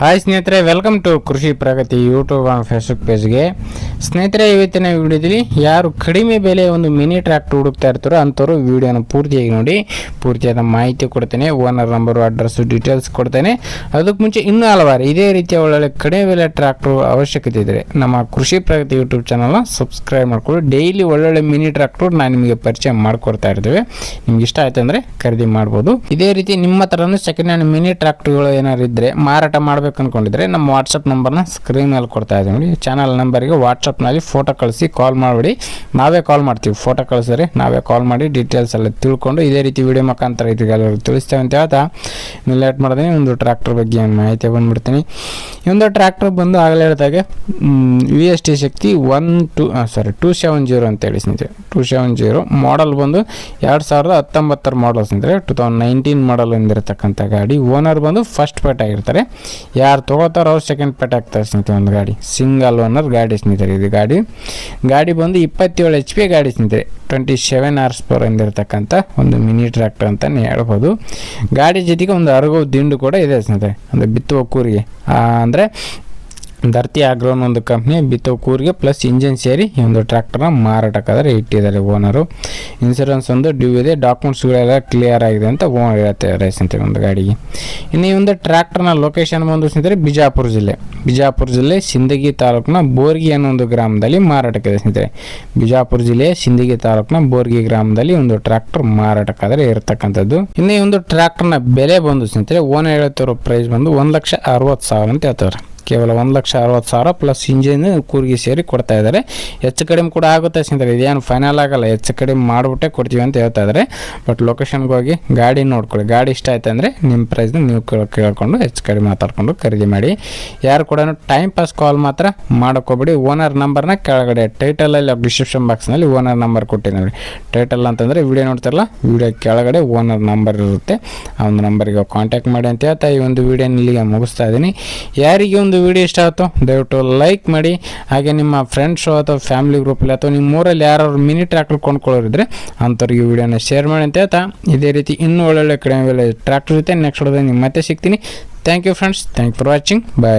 Hi ಸ್ನೇಹಿತರೆ, welcome to ಕೃಷಿ ಪ್ರಗತಿ YouTube and Facebook ಪೇಜ್ಗೆ. ಸ್ನೇಹಿತರೆ, ಇವತ್ತಿನ ವಿಡಿಯೋದಲ್ಲಿ ಯಾರು ಕಡಿಮೆ ಬೆಲೆ ಒಂದು ಮಿನಿ ಟ್ರ್ಯಾಕ್ಟರ್ ಹುಡುಕ್ತಾ ಇರ್ತಾರೋ ಅಂಥವ್ರು ವಿಡಿಯೋನ ಪೂರ್ತಿಯಾಗಿ ನೋಡಿ. ಪೂರ್ತಿಯಾದ ಮಾಹಿತಿ ಕೊಡ್ತೇನೆ, ಓನರ್ ನಂಬರು, ಅಡ್ರೆಸ್ಸು, ಡೀಟೇಲ್ಸ್ ಕೊಡ್ತೇನೆ. ಅದಕ್ಕೆ ಮುಂಚೆ ಇನ್ನೂ ಹಲವಾರು ಇದೇ ರೀತಿಯ ಒಳ್ಳೊಳ್ಳೆ ಕಡಿಮೆ ಬೆಲೆ ಟ್ರ್ಯಾಕ್ಟರ್ ಅವಶ್ಯಕತೆ ಇದ್ದರೆ ನಮ್ಮ ಕೃಷಿ ಪ್ರಗತಿ ಯೂಟ್ಯೂಬ್ ಚಾನಲ್ನ ಸಬ್ಸ್ಕ್ರೈಬ್ ಮಾಡ್ಕೊಳ್ಳಿ. ಡೈಲಿ ಒಳ್ಳೊಳ್ಳೆ ಮಿನಿ ಟ್ರ್ಯಾಕ್ಟರ್ ನಾನು ನಿಮಗೆ ಪರಿಚಯ ಮಾಡಿಕೊಡ್ತಾ ಇರ್ತೇವೆ. ನಿಮ್ಗೆ ಇಷ್ಟ ಆಯ್ತು ಅಂದರೆ ಖರೀದಿ ಮಾಡ್ಬೋದು. ಇದೇ ರೀತಿ ನಿಮ್ಮ ಹತ್ರನೂ ಸೆಕೆಂಡ್ ಹ್ಯಾಂಡ್ ಮಿನಿ ಟ್ರ್ಯಾಕ್ಟರ್ಗಳು ಏನಾರು ಇದ್ದರೆ ಮಾರಾಟ ಮಾಡಬೇಕು ಅನ್ಕೊಂಡಿದ್ರೆ ನಮ್ಮ ವಾಟ್ಸಪ್ ನಂಬರ್ನ ಸ್ಕ್ರೀನ್ ಮೇಲೆ ಕೊಡ್ತಾ ಇದ್ದೀವಿ ನೋಡಿ. ಚಾನಲ್ ನಂಬರಿಗೆ ವಾಟ್ಸಪ್ನಲ್ಲಿ ಫೋಟೋ ಕಳಿಸಿ ಕಾಲ್ ಮಾಡಿಬಿಡಿ. ನಾವೇ ಕಾಲ್ ಮಾಡ್ತೀವಿ. ಫೋಟೋ ಕಳಿಸಿದ್ರೆ ನಾವೇ ಕಾಲ್ ಮಾಡಿ ಡೀಟೇಲ್ಸ್ ಎಲ್ಲ ತಿಳ್ಕೊಂಡು ಇದೇ ರೀತಿ ವಿಡಿಯೋ ಮುಖಾಂತರ ಇದೆಲ್ಲರೂ ತಿಳಿಸ್ತೇವೆ ಅಂತ ಹೇಳ್ತಾ ನೀವು ಲೇಟ್ ಮಾಡಿದ್ರೆ ಒಂದು ಟ್ರ್ಯಾಕ್ಟರ್ ಬಗ್ಗೆ ಮಾಹಿತಿ ಬಂದುಬಿಡ್ತೀನಿ. ಈ ಒಂದು ಟ್ರ್ಯಾಕ್ಟರ್ ಬಂದು ಆಗಲೇ ಹೇಳಿದಾಗೆ VST ಶಕ್ತಿ 270 ಅಂತೇಳಿ ಸ್ನೇಹಿತರೆ. 270 ಮಾಡಲ್ ಬಂದು 2019 ಮಾಡಲ್ ಸ್ನೇಹಿತರೆ. 2019 ಮಾಡಲ್ ಹೊಂದಿರತಕ್ಕಂಥ ಗಾಡಿ. ಓನರ್ ಬಂದು ಫಸ್ಟ್ ಪೇಟ್ ಆಗಿರ್ತಾರೆ. ಯಾರು ತೊಗೊಳ್ತಾರೋ ಅವ್ರು ಸೆಕೆಂಡ್ ಪೇಟ್ ಆಗ್ತಾರೆ ಸ್ನೇಹಿತರೆ. ಒಂದು ಗಾಡಿ ಸಿಂಗಲ್ ಓನರ್ ಗಾಡಿ ಸ್ನೇಹಿತರೆ. ಇದು ಗಾಡಿ ಬಂದು 27 HP ಗಾಡಿ ಸ್ನೇಹಿತರೆ. 27 HP ಹೊಂದಿರತಕ್ಕಂಥ ಒಂದು ಮಿನಿ ಟ್ರ್ಯಾಕ್ಟರ್ ಅಂತಲೇ ಹೇಳ್ಬೋದು. ಗಾಡಿ ಜೊತೆಗೆ ಒಂದು ಅರಗು ದಿಂಡು ಕೂಡ ಇದೆ ಸ್ನೇಹಿತರೆ. ಒಂದು ಬಿತ್ತುವ ಕೂರಿಗೆ ಅಂದರೆ ಧರ್ತಿ ಆಗ್ರೋನ್ ಒಂದು ಕಂಪ್ನಿ ಬಿತ್ತೋ ಕೂರಿಗೆ ಪ್ಲಸ್ ಇಂಜಿನ್ ಸೇರಿ ಈ ಒಂದು ಟ್ರ್ಯಾಕ್ಟರ್ನ ಮಾರಾಟಕ್ಕಾದರೆ ಇಟ್ಟಿದ್ದಾರೆ ಓನರು. ಇನ್ಸೂರೆನ್ಸ್ ಒಂದು ಡ್ಯೂ ಇದೆ, ಡಾಕ್ಯುಮೆಂಟ್ಸ್ಗಳೆಲ್ಲ ಕ್ಲಿಯರ್ ಆಗಿದೆ ಅಂತ ಓನರ್ ಹೇಳ್ತಾರೆ ಸ್ನೇಹಿತರೆ ಒಂದು ಗಾಡಿಗೆ. ಇನ್ನು ಈ ಒಂದು ಟ್ರ್ಯಾಕ್ಟರ್ನ ಲೊಕೇಶನ್ ಬಂದು ಸ್ನೇಹಿತರೆ ಬಿಜಾಪುರ ಜಿಲ್ಲೆ ಸಿಂದಗಿ ತಾಲೂಕಿನ ಬೋರ್ಗಿ ಅನ್ನೋ ಒಂದು ಗ್ರಾಮದಲ್ಲಿ ಮಾರಾಟಕ್ಕಿದೆ ಸ್ನೇಹಿತರೆ. ಬಿಜಾಪುರ ಜಿಲ್ಲೆಯ ಸಿಂದಗಿ ತಾಲೂಕಿನ ಬೋರ್ಗಿ ಗ್ರಾಮದಲ್ಲಿ ಒಂದು ಟ್ರ್ಯಾಕ್ಟರ್ ಮಾರಾಟಕ್ಕಾದರೆ ಇರತಕ್ಕಂಥದ್ದು. ಇನ್ನು ಈ ಒಂದು ಟ್ರ್ಯಾಕ್ಟರ್ನ ಬೆಲೆ ಬಂದು ಸ್ನೇಹಿತರೆ ಓನರ್ ಹೇಳ್ತಿರೋ ಪ್ರೈಸ್ ಬಂದು 1,60,000 ಅಂತ ಹೇಳ್ತಾರೆ. ಕೇವಲ 1,60,000 ಪ್ಲಸ್ ಇಂಜಿನ್ ಕೂರಿಗೆ ಸೇರಿ ಕೊಡ್ತಾ ಇದ್ದಾರೆ. ಹೆಚ್ಚು ಕಡಿಮೆ ಕೂಡ ಆಗುತ್ತೆ ಸ್ನೇಹಿತರೆ. ಇದೇನು ಫೈನಲ್ ಆಗಲ್ಲ, ಹೆಚ್ಚು ಕಡಿಮೆ ಮಾಡಿಬಿಟ್ಟೆ ಕೊಡ್ತೀವಿ ಅಂತ ಹೇಳ್ತಾ ಇದ್ದಾರೆ. ಬಟ್ ಲೊಕೇಶನ್ಗೆ ಹೋಗಿ ಗಾಡಿ ನೋಡ್ಕೊಳ್ಳಿ. ಗಾಡಿ ಇಷ್ಟ ಆಯ್ತು ಅಂದರೆ ನಿಮ್ಮ ಪ್ರೈಸ್ನ ನೀವು ಕೇಳ್ಕೊಂಡು ಹೆಚ್ಚು ಕಡಿಮೆ ಮಾತಾಡ್ಕೊಂಡು ಖರೀದಿ ಮಾಡಿ. ಯಾರು ಕೂಡ ಟೈಮ್ ಪಾಸ್ ಕಾಲ್ ಮಾತ್ರ ಮಾಡೋಕ್ಕೋಗ್ಬೇಡಿ. ಓನರ್ ನಂಬರ್ನ ಕೆಳಗಡೆ ಟೈಟಲಲ್ಲಿ ಡಿಸ್ಕ್ರಿಪ್ಷನ್ ಬಾಕ್ಸ್ನಲ್ಲಿ ಓನರ್ ನಂಬರ್ ಕೊಟ್ಟಿದ್ದೀನಿ. ಟೈಟಲ್ ಅಂತಂದರೆ ವಿಡಿಯೋ ನೋಡ್ತಾರಲ್ಲ, ವಿಡಿಯೋ ಕೆಳಗಡೆ ಓನರ್ ನಂಬರ್ ಇರುತ್ತೆ. ಆ ಒಂದು ನಂಬರಿಗೆ ಕಾಂಟ್ಯಾಕ್ಟ್ ಮಾಡಿ ಅಂತ ಹೇಳ್ತಾ ಈ ಒಂದು ವಿಡಿಯೋನ ಇಲ್ಲಿಗೆ ಮುಗಿಸ್ತಾ ಇದ್ದೀನಿ. ಯಾರಿಗೆ ಒಂದು ವಿಡಿಯೋ ಇಷ್ಟ ಆಯಿತು ದಯವಿಟ್ಟು ಲೈಕ್ ಮಾಡಿ. ಹಾಗೆ ನಿಮ್ಮ ಫ್ರೆಂಡ್ಸು ಅಥವಾ ಫ್ಯಾಮಿಲಿ ಗ್ರೂಪಲ್ಲಿ ಅಥವಾ ನಿಮ್ಮ ಊರಲ್ಲಿ ಯಾರು ಮಿನಿ ಟ್ರ್ಯಾಕ್ಟರ್ ಕೊಂಡ್ಕೊಳ್ಳೋರಿದ್ರೆ ಅಂಥವ್ರಿಗೆ ವಿಡಿಯೋನ ಶೇರ್ ಮಾಡಿ ಅಂತ ಹೇಳ್ತಾ ಇದೇ ರೀತಿ ಇನ್ನೂ ಒಳ್ಳೊಳ್ಳೆ ಕಡಿಮೆ ಬೆಲೆ ಟ್ರ್ಯಾಕ್ಟರ್ ಜೊತೆ ನೆಕ್ಸ್ಟ್ ಹೊಡೆದ ನಿಮ್ಮ ಮತ್ತೆ ಸಿಗ್ತೀನಿ. Thank you friends. Thank for watching. Bye.